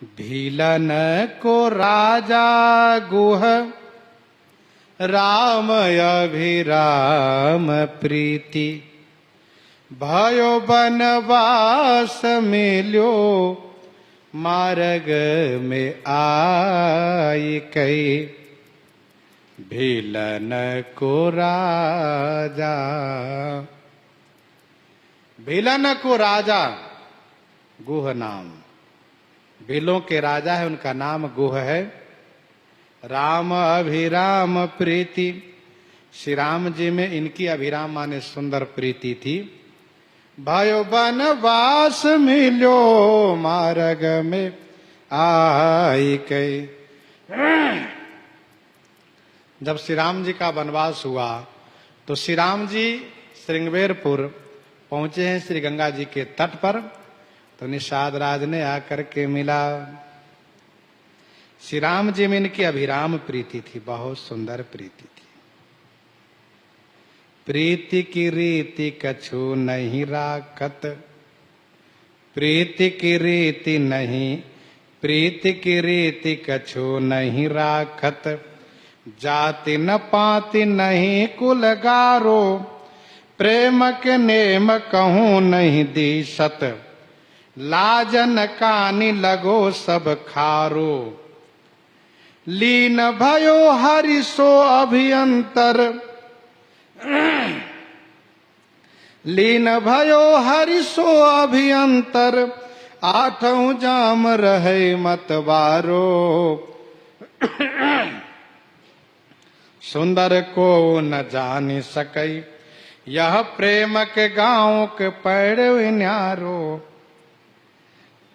भीलन को राजा गुह राम अभिराम प्रीति भयो बनवास मिल्यो मार्ग में आई कई भीलन को राजा। भीलन को राजा गुह नाम, भीलों के राजा है, उनका नाम गुह है। राम अभिराम प्रीति, श्री राम जी में इनकी अभिराम माने सुंदर प्रीति थी। भयो बनवास मिल्यो मार्ग में आई कई। जब श्री राम जी का वनवास हुआ तो श्री राम जी श्रृंगवेरपुर पहुंचे हैं श्री गंगा जी के तट पर। तो निषाद राज ने आकर के मिला। श्री राम जी में इनकी अभिराम प्रीति थी, बहुत सुंदर प्रीति थी। प्रीति की रीति कछु नहीं राखत, प्रीति की रीति नहीं, प्रीति की रीति कछु नहीं राखत। जाति न पाति नहीं कुलगारो, प्रेम के नेम कहूं नहीं दीसत। लाजन कानी लगो सब खारो, लीन भयो हरि सो अभियंतर। लीन भयो हरि सो अभियंतर, आठों जाम रहे मतवारो। सुंदर को न जान सकई, यह प्रेम के गांव के पैड़ न्यारो।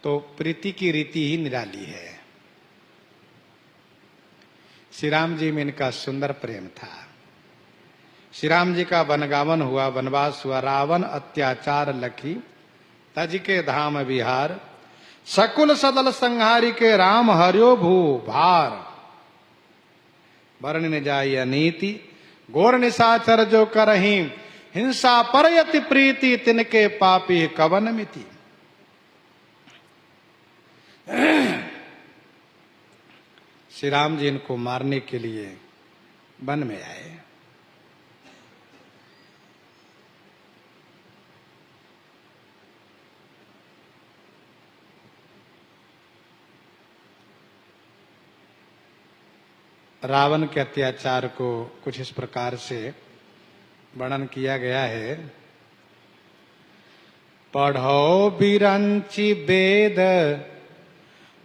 तो प्रीति की रीति ही निराली है। श्री राम जी में इनका सुंदर प्रेम था। श्री राम जी का वनगावन हुआ, वनवास हुआ। रावण अत्याचार लखी तज के धाम विहार, सकुल सदल संहारी के राम हर्यो भू भार। वर्ण न जाय अनीति, घोर निशाचर जो करही, हिंसा परयति प्रीति, तिनके पापी कवन मिति। श्री राम जी इनको मारने के लिए वन में आए। रावण के अत्याचार को कुछ इस प्रकार से वर्णन किया गया है। पढ़ो बिरंची वेद,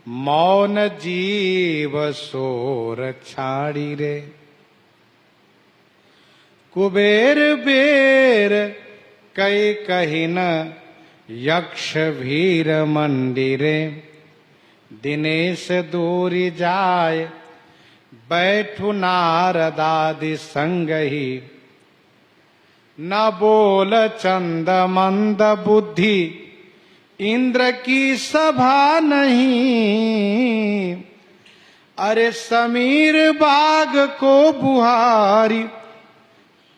मौन जीव सोर छाड़ी रे। कुबेर बेर कई कहिन, यक्ष भीर मंदिरे। दिनेश दूरी जाय, बैठु नारदादि संग ही। न बोल चंद मंद बुद्धि, इंद्र की सभा नहीं। अरे समीर बाग को बुहारी,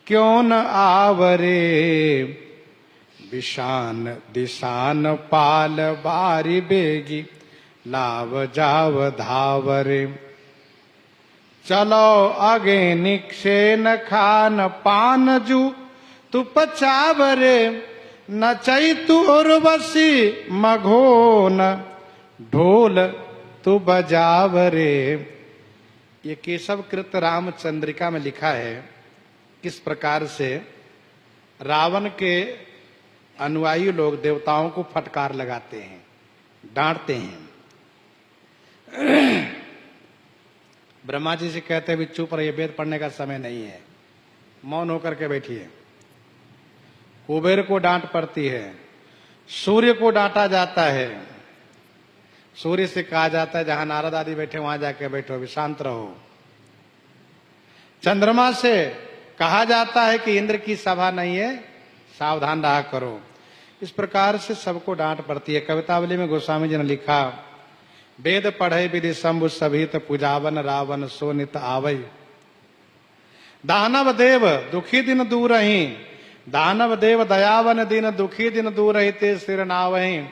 क्यों न आवरे। विशान दिशान पाल बारी बेगी, लाव जाव धावरे। चलो अगे निक्षेन खान पान जू, तू पचावरे। न चैतु उर्वशी मघोन, ढोल तू बजावरे। ये केशव कृत रामचंद्रिका में लिखा है किस प्रकार से रावण के अनुयायी लोग देवताओं को फटकार लगाते हैं, डांटते हैं। ब्रह्मा जी से कहते हैं भी चुप रहिए, वेद पढ़ने का समय नहीं है, मौन होकर के बैठिए। कुबेर को डांट पड़ती है, सूर्य को डांटा जाता है। सूर्य से कहा जाता है जहां नारद आदि बैठे वहां जाके बैठो, विश्रांत रहो। चंद्रमा से कहा जाता है कि इंद्र की सभा नहीं है, सावधान रहा करो। इस प्रकार से सबको डांट पड़ती है। कवितावली में गोस्वामी जी ने लिखा, वेद पढ़े विधि शंभु सभित, पूजावन रावण सो नित आवै। दानव देव दुखी दिन दूर ही, दानव देव दयावन दिन दुखी दिन दूर रहते सिर नावहीं।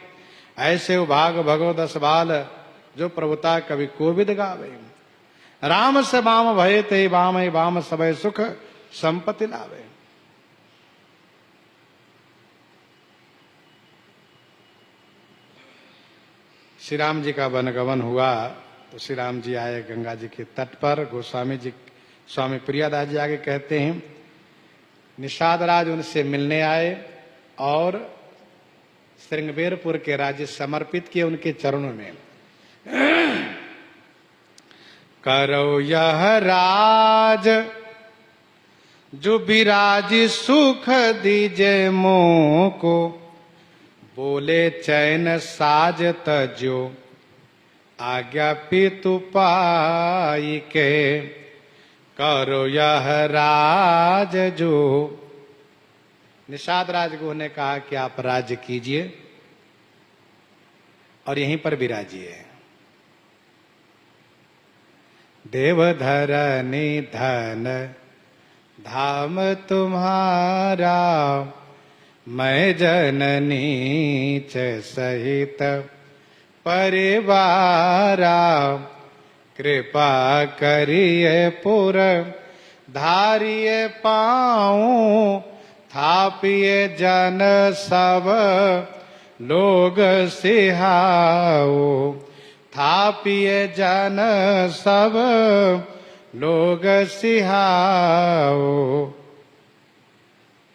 ऐसे भाग भगो दस बाल जो प्रभुता कवि कोविद गावे। राम से बाम भय ते बाम बाम सबय सुख संपत्ति लावे। श्री राम जी का वनगमन हुआ तो श्री राम जी आए गंगा जी के तट पर। गोस्वामी जी स्वामी प्रियादास जी आगे कहते हैं, निषाद राज उनसे मिलने आए और श्रृंगबेरपुर के राज्य समर्पित किए उनके चरणों में। करो यह राज जो विराजी सुख दीजे मोह को, बोले चैन साज तजो आज्ञा पितु पाई के। करो यह राज जो, निषाद राजगुरु ने कहा कि आप राज्य कीजिए और यहीं पर विराजिए। देवधर निधन धाम तुम्हारा, मैं जननीच सहित परिवारा। कृपा करिए पुर धारिये पाऊं, थापिए जन सब लोग सिहाओ। थापिए जन सब लोग सिहाओ।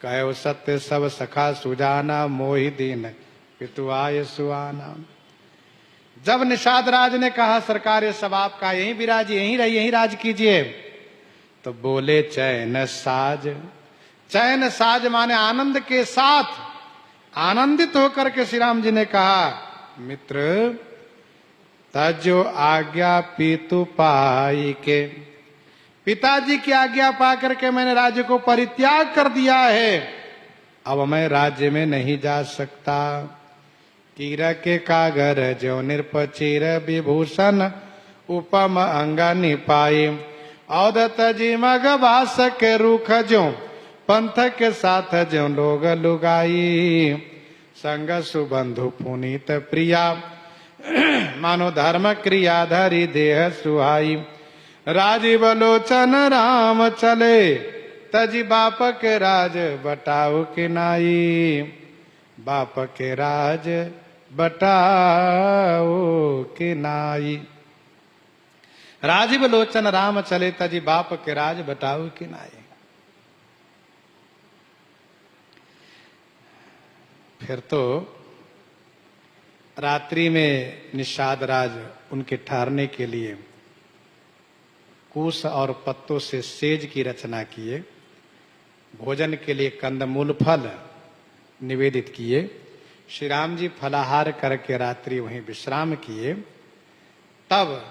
कहो सत्य सब सखा सुजाना, मोहि दीन पितु आय सुआना। जब निषाद राज ने कहा सरकार ये सब आपका, यहीं विराज, यहीं रहिए, यहीं राज कीजिए, तो बोले चैन साज। चैन साज माने आनंद के साथ, आनंदित होकर के श्री राम जी ने कहा, मित्र तजो आज्ञा पितु पाई के। पिताजी की आज्ञा पाकर के मैंने राज्य को परित्याग कर दिया है, अब मैं राज्य में नहीं जा सकता। कीर के कागर जो निरपचीर विभूषण, उपम अंग निपाई। औदत जी मग भास के रूख जो, पंथ के साथ जो लोग लुगाई। संग सुबंधु पुनीत प्रिया, मानो धर्म क्रिया धरी देह सुहाई। राजीव लोचन राम चले, तजी बाप के राज बटाओ के नाई। बाप के राज बटाओ के नाई। राजीव लोचन राम चले, तजी बाप के राज बटाओ के नाई। फिर तो रात्रि में निषाद राज उनके ठहरने के लिए कुश और पत्तों से सेज की रचना किए। भोजन के लिए कंदमूल फल निवेदित किए। श्री राम जी फलाहार करके रात्रि वहीं विश्राम किए। तब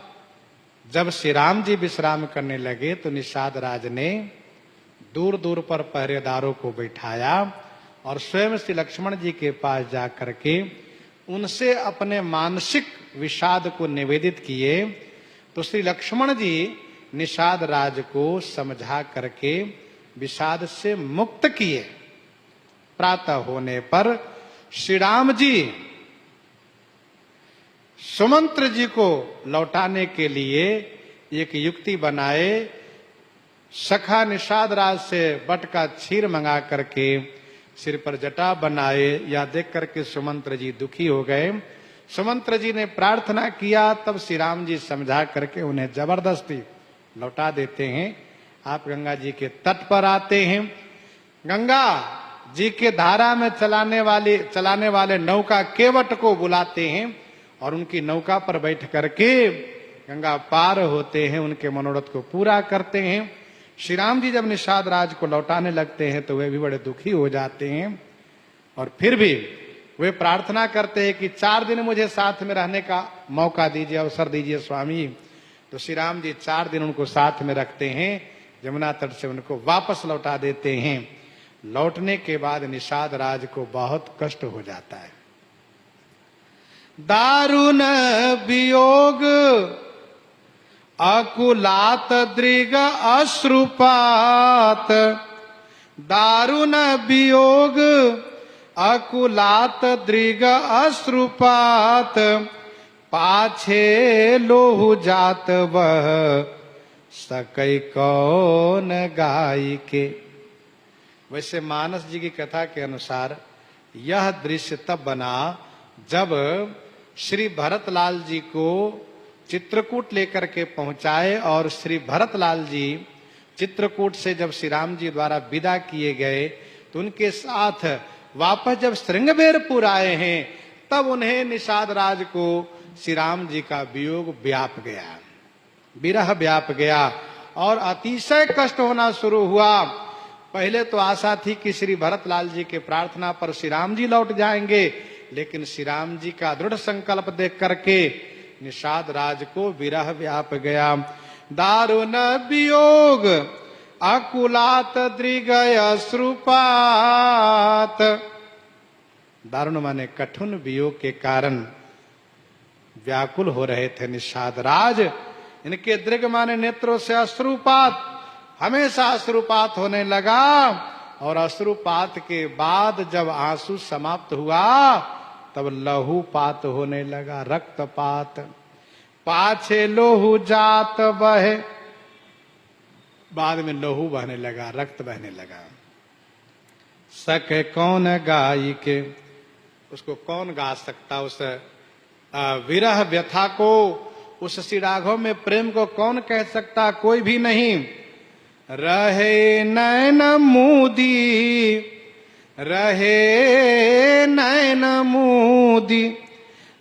जब श्री राम जी विश्राम करने लगे तो निषाद राज ने दूर दूर पर पहरेदारों को बैठाया और स्वयं श्री लक्ष्मण जी के पास जा करके उनसे अपने मानसिक विषाद को निवेदित किए। तो श्री लक्ष्मण जी निषाद राज को समझा करके विषाद से मुक्त किए। प्रातः होने पर श्री राम जी सुमंत्र जी को लौटाने के लिए एक युक्ति बनाए। सखा निषाद राज से बट का क्षीर मंगा करके सिर पर जटा बनाए। या देख करके सुमंत्र जी दुखी हो गए। सुमंत्र जी ने प्रार्थना किया, तब श्री राम जी समझा करके उन्हें जबरदस्ती लौटा देते हैं। आप गंगा जी के तट पर आते हैं। गंगा जी के धारा में चलाने वाले नौका केवट को बुलाते हैं और उनकी नौका पर बैठ करके गंगा पार होते हैं, उनके मनोरथ को पूरा करते हैं। श्री राम जी जब निषाद राज को लौटाने लगते हैं तो वे भी बड़े दुखी हो जाते हैं और फिर भी वे प्रार्थना करते हैं कि 4 दिन मुझे साथ में रहने का मौका दीजिए, अवसर दीजिए स्वामी। तो श्री राम जी 4 दिन उनको साथ में रखते हैं, यमुना तट से उनको वापस लौटा देते हैं। लौटने के बाद निषाद राज को बहुत कष्ट हो जाता है। दारुण वियोग अकुलात दृग अश्रुपात। दारुण वियोग अकुलात दृग अश्रुपात। पाछे लोहु जात वह सकै कौन गाई के। वैसे मानस जी की कथा के अनुसार यह दृश्य तब बना जब श्री भरतलाल जी को चित्रकूट लेकर के पहुंचाए और श्री भरतलाल जी चित्रकूट से जब श्री राम जी द्वारा विदा किए गए तो उनके साथ वापस जब श्रृंगबेरपुर आए हैं तब उन्हें निषाद राज को श्री राम जी का वियोग व्याप गया, विरह व्याप गया और अतिशय कष्ट होना शुरू हुआ। पहले तो आशा थी कि श्री भरतलाल जी के प्रार्थना पर श्री राम जी लौट जाएंगे, लेकिन श्री राम जी का दृढ़ संकल्प देख करके निषाद राज को विरह व्याप गया। दारुण वियोग अकुलात दृगय अश्रुपात। दारुण माने कठिन वियोग के कारण व्याकुल हो रहे थे निषाद राज। इनके दृग माने नेत्रों से अश्रुपात, हमेशा अश्रुपात होने लगा और अश्रुपात के बाद जब आंसू समाप्त हुआ तब लहूपात होने लगा, रक्तपात। पाछे लोहू जात बहे, बाद में लोहू बहने लगा, रक्त बहने लगा। सके कौन गाई के, उसको कौन गा सकता, उस विरह व्यथा को, उस श्री राघव में प्रेम को कौन कह सकता, कोई भी नहीं। रहे नैन मूदी, रहे नैन मूदी,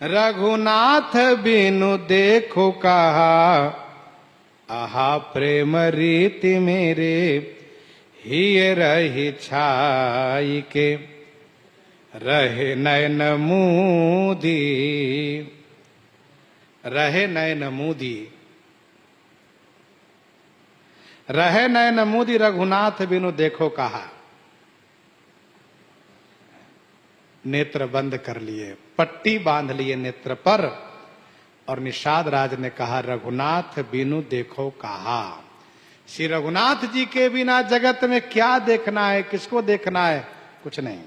रघुनाथ बिनु देखो कहा, आहा प्रेम रीति मेरे ही रही छाई के। रहे नैन मूदी, रहे नैन मूदी, रहे नैन मूदी, रघुनाथ बिनु देखो कहा। नेत्र बंद कर लिए, पट्टी बांध लिए नेत्र पर और निषाद राज ने कहा रघुनाथ बिनु देखो कहा। श्री रघुनाथ जी के बिना जगत में क्या देखना है, किसको देखना है, कुछ नहीं।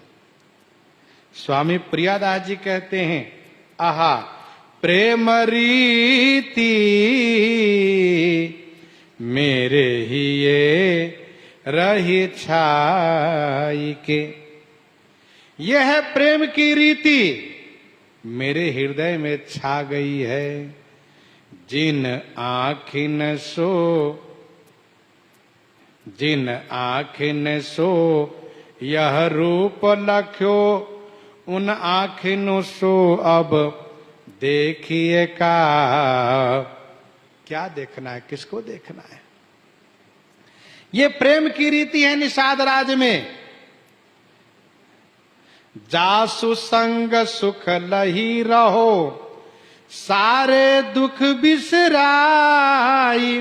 स्वामी प्रियादास जी कहते हैं आहा प्रेम रीति मेरे ही ये रही छाई के। यह है प्रेम की रीति मेरे हृदय में छा गई है। जिन आँखिन सो, जिन आँखिन सो यह रूप लख्यो, उन आँखिन सो अब देखिए का। क्या देखना है, किसको देखना है? ये प्रेम की रीति है निषाद राज में। जासु संग सुख लही रहो, सारे दुख बिसराई।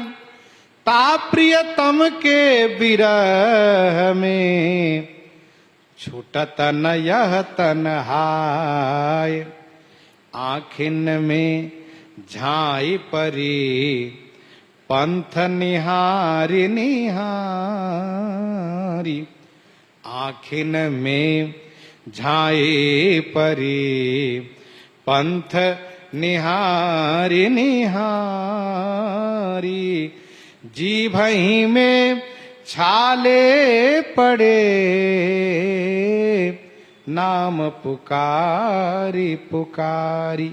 ता प्रियतम के विरह में छूटत न यह तन्हाई। आँखिन में झाई परी पंथ निहारी निहारी। आँखिन में झाई परी पंथ निहारी निहारी। जी भई में छाले पड़े, नाम पुकारी पुकारी,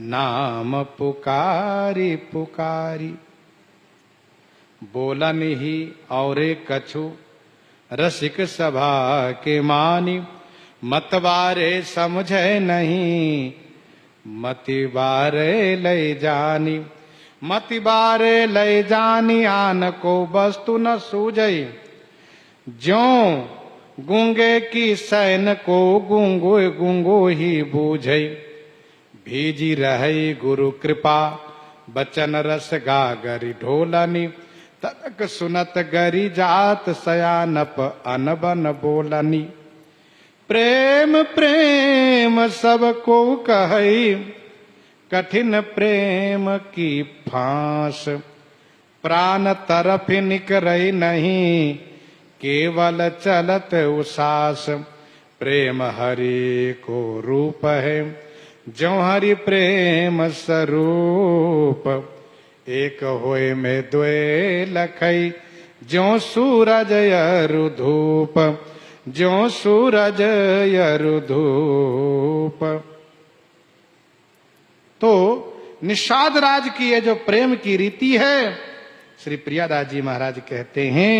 नाम पुकारी पुकारी। बोलन ही और कछु रसिक सभा के मानी। मतवारे समझे नहीं, मतिबारे ले जानी। मतिबारे ले जानी, आन को वस्तु न सूझई। ज्यों गूंगे की सैन को गूंगो गूंगो ही बूझई। भीजी रही गुरु कृपा, बचन रस गागरी ढोलनी। तनक सुनत गरी जात, सयानप अनबन बोलनी। प्रेम प्रेम सबको कहई, कठिन प्रेम की फांस। प्राण तरफ निकरई नहीं, केवल चलत उसास। प्रेम हरि को रूप है, ज्यों हरि प्रेम स्वरूप, एक होए में द्वे लखई, ज्यों सूरज यरु धूप, ज्यों सूरज यरु धूप। तो निषाद राज की ये जो प्रेम की रीति है, श्री प्रियादास जी महाराज कहते हैं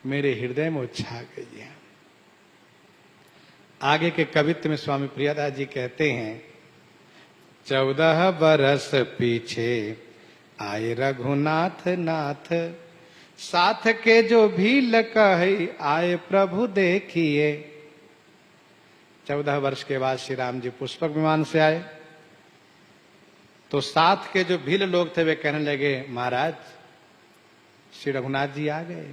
मेरे हृदय में छा गई है। आगे के कवित्व में स्वामी प्रियादास जी कहते हैं 14 बरस पीछे आए रघुनाथ नाथ, साथ के जो भील कहे आए प्रभु देखिए। 14 वर्ष के बाद श्री राम जी पुष्पक विमान से आए, तो साथ के जो भील लोग थे वे कहने लगे महाराज श्री रघुनाथ जी आ गए,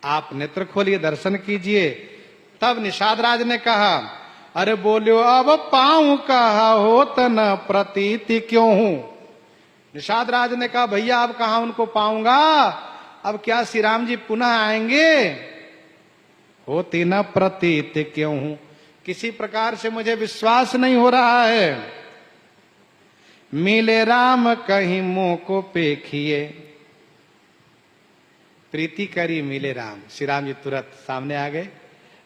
आप नेत्र खोलिए दर्शन कीजिए। तब निषाद राज ने कहा अरे बोलियो अब पाऊं कहा होत न प्रतीति क्यों हूं। निषाद राज ने कहा भैया अब कहां उनको पाऊंगा, अब क्या श्री राम जी पुनः आएंगे, होती न प्रतीति क्यों हूं, किसी प्रकार से मुझे विश्वास नहीं हो रहा है। मिले राम कहीं मुंह को पेखिए, प्रीति करी मिले राम। श्री राम जी तुरंत सामने आ गए,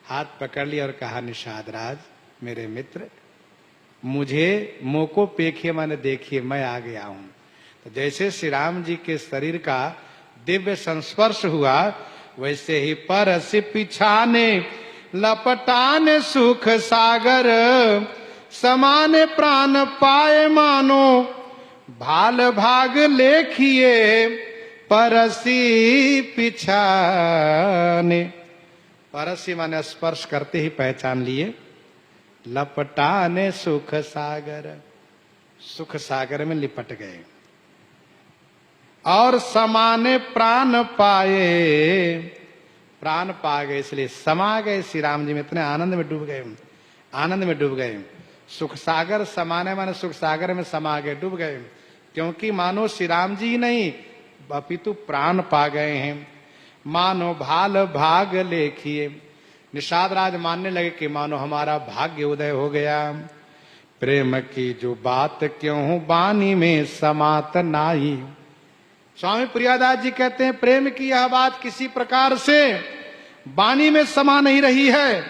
हाथ पकड़ लिया और कहा निषाद राज मेरे मित्र, मुझे मुंह को पेखिए माने देखिए मैं आ गया हूं। तो जैसे श्री राम जी के शरीर का दिव्य संस्पर्श हुआ, वैसे ही परस पिछाने लपटाने सुख सागर, समाने प्राण पाए मानो भाल भाग लेखिए, परसी पिछाने। परसी माने स्पर्श करते ही पहचान लिए, लपटाने सुख सागर, सुख सागर में लिपट गए। और समाने प्राण पाए, प्राण पा गए इसलिए समा गए श्री राम जी में, इतने आनंद में डूब गए, आनंद में डूब गए। सुख सागर समाने माने सुख सागर में समा गए, डूब गए, क्योंकि मानो श्री राम जी नहीं अपितु प्राण पा गए हैं। मानो भाल भाग लेखिए, निषाद राज मानने लगे कि मानो हमारा भाग्य उदय हो गया। प्रेम की जो बात क्यों हूं बानी में समात नाही। स्वामी प्रियादास जी कहते हैं प्रेम की यह बात किसी प्रकार से वाणी में समा नहीं रही है।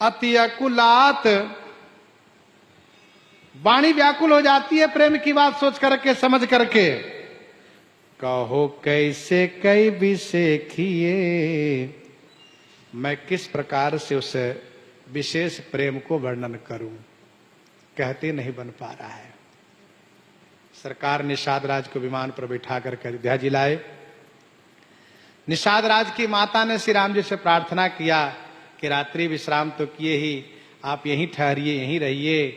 अति अकुलात, वाणी व्याकुल हो जाती है प्रेम की बात सोच करके समझ करके। कहो कैसे कई विशेखिए, मैं किस प्रकार से उस विशेष प्रेम को वर्णन करूं, कहते नहीं बन पा रहा है। सरकार निषाद राज को विमान पर बिठा कर अयोध्या जी लाए। निषाद राज की माता ने श्री राम जी से प्रार्थना किया कि रात्रि विश्राम तो किए ही, आप यहीं ठहरिए, यहीं रहिए।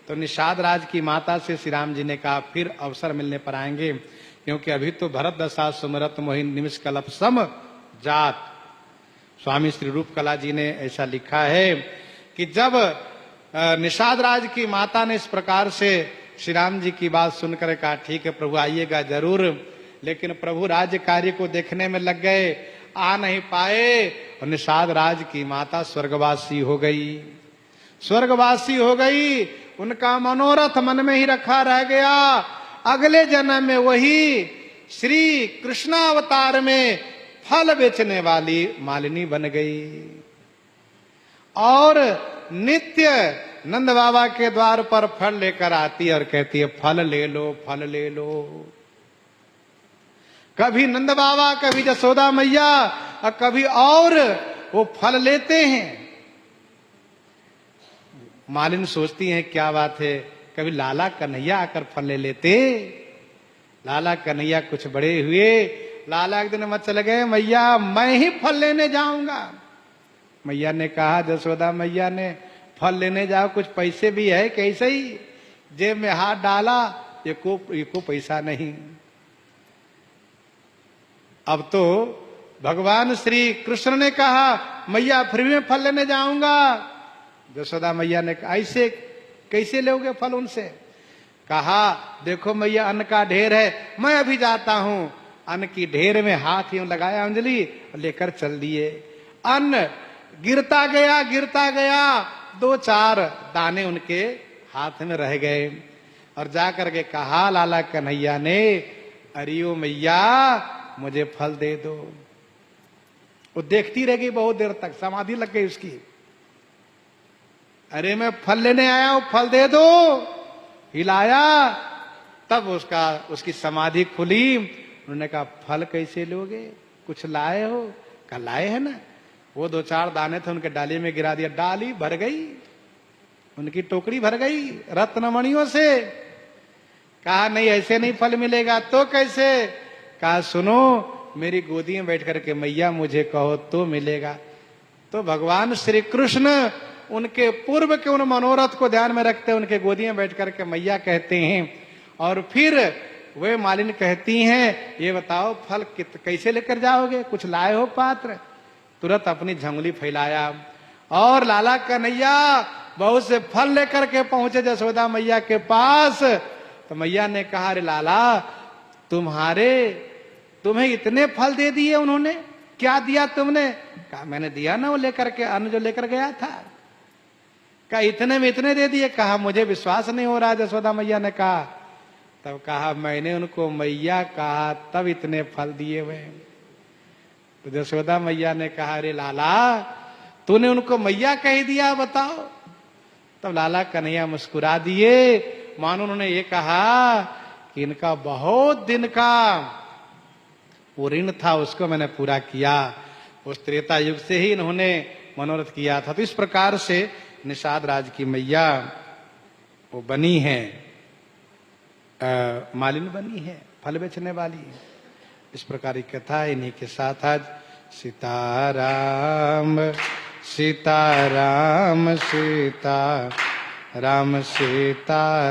तो निषाद राज की माता से श्री राम जी ने कहा फिर अवसर मिलने पर आएंगे, क्योंकि अभी तो भरत दशा सुमरत मोहिन निमिष कल्प सम जात। स्वामी श्री रूप कला जी ने ऐसा लिखा है कि जब निषाद राज की माता ने इस प्रकार से श्री राम जी की बात सुनकर कहा ठीक है प्रभु आइएगा जरूर, लेकिन प्रभु राज्य कार्य को देखने में लग गए, आ नहीं पाए। और निषाद राज की माता स्वर्गवासी हो गई, स्वर्गवासी हो गई। उनका मनोरथ मन में ही रखा रह गया। अगले जन्म में वही श्री कृष्णावतार में फल बेचने वाली मालिनी बन गई और नित्य नंद बाबा के द्वार पर फल लेकर आती और कहती है फल ले लो, फल ले लो। कभी नंद बाबा, कभी जसोदा मैया और कभी और वो फल लेते हैं। मालिन सोचती हैं क्या बात है, कभी लाला कन्हैया आकर फल ले लेते। लाला कन्हैया कुछ बड़े हुए, लाला एक दिन मत चले गए, मैया मैं ही फल लेने जाऊंगा। मैया ने कहा, जसोदा मैया ने फल लेने जाओ, कुछ पैसे भी है कैसे ही, जेब में हाथ डाला, ये को पैसा नहीं। अब तो भगवान श्री कृष्ण ने कहा मैया फिर भी मैं फल लेने जाऊंगा। जसोदा मैया ने कहा ऐसे कैसे लोगे फल उनसे। कहा देखो मैया अन्न का ढेर है, मैं अभी जाता हूं। अन्न की ढेर में हाथ यूं लगाया अंजलि लेकर चल दिए। अन्न गिरता गया, गिरता गया, 2-4 दाने उनके हाथ में रह गए और जा करके कहा लाला कन्हैया ने, अरियो मैया मुझे फल दे दो। वो देखती रह गई बहुत देर तक, समाधि लग गई उसकी। अरे मैं फल लेने आया हूं, फल दे दो। हिलाया, तब उसकी समाधि खुली। उन्होंने कहा फल कैसे लोगे, कुछ लाए हो? कहा लाए है ना। वो 2-4 दाने थे उनके डाली में गिरा दिया, डाली भर गई, उनकी टोकरी भर गई रत्नमणियों से। कहा नहीं ऐसे नहीं फल मिलेगा। तो कैसे? कहा सुनो, मेरी गोदी में बैठ करके मैया मुझे कहो तो मिलेगा। तो भगवान श्री कृष्ण उनके पूर्व के उन मनोरथ को ध्यान में रखते उनके गोदी में बैठ करके मैया कहते हैं। और फिर वे मालिन कहती हैं, ये बताओ फल कैसे लेकर जाओगे, कुछ लाए हो पात्र? तुरंत अपनी झंगली फैलाया और लाला कन्हैया बहुत से फल लेकर के पहुंचे जसोदा मैया के पास। तो मैया ने कहा, अरे लाला तुम्हें इतने फल दे दिए उन्होंने, क्या दिया तुमने? कहा मैंने दिया ना वो लेकर के, अन्न जो लेकर गया था। कहा इतने में इतने दे दिए? कहा मुझे विश्वास नहीं हो रहा। जसोदा मैया ने कहा, तब कहा मैंने उनको मैया कहा तब इतने फल दिए हुए। तो जसोदा मैया ने कहा, अरे लाला तूने उनको मैया कह दिया, बताओ। तब लाला कन्हैया मुस्कुरा दिए, मानो उन्होंने ये कहा कि इनका बहुत दिन का वो ऋण था, उसको मैंने पूरा किया। उस त्रेता युग से ही इन्होंने मनोरथ किया था। तो इस प्रकार से निषाद राज की मैया वो बनी है, मालिनी बनी है, फल बेचने वाली। इस प्रकार की कथा है। इन्हीं के साथ आज सीताराम सीताराम सीताराम सीताराम